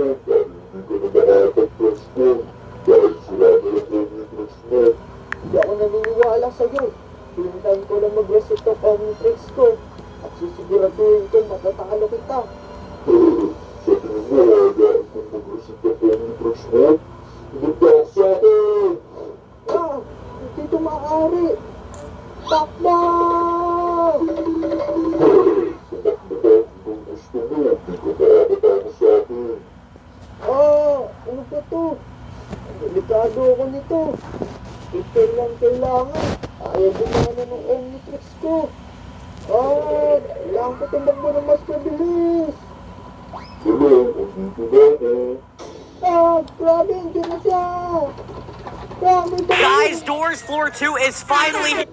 Hindi ako naniniwala sa'yo. Pinuntahan ko lang mag-reset of Omnitrix ko. At sisiguraduhin ko matatalo kita. Ah! Hindi ito maaari! Takbo! Ano ba to? Delikado ako nito. Ito lang kailangan. Ayaw gumana ng Omnitrix ko. Kailangan ko tumakbo ng mas mabilis. Grabe, hindi na siya. Grabe ba? Guys, doors floor 2 is finally...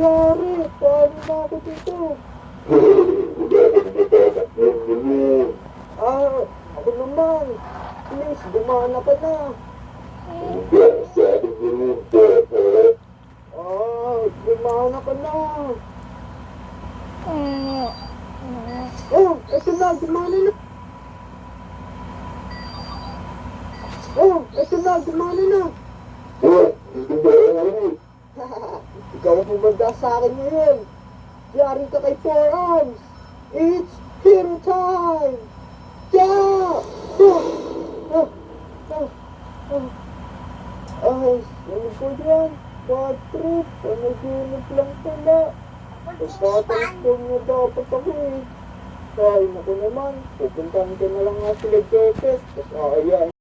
Yari, paano na ako dito? Ako naman. Please, gumana ka na. Gumana ka na. Eto na, gumana na. Eto na, gumana na. Ikaw ang pumanda sa akin ngayon. Yari ka kay Four Arms. It's hero time. Yeah! Ano po yan? Bad trip. Panaginip lang pala. Pagkatalikong niya dapat ako eh. Ay, naku naman. Pupuntahan ko na lang nga sila Joseph. Tapos ayan.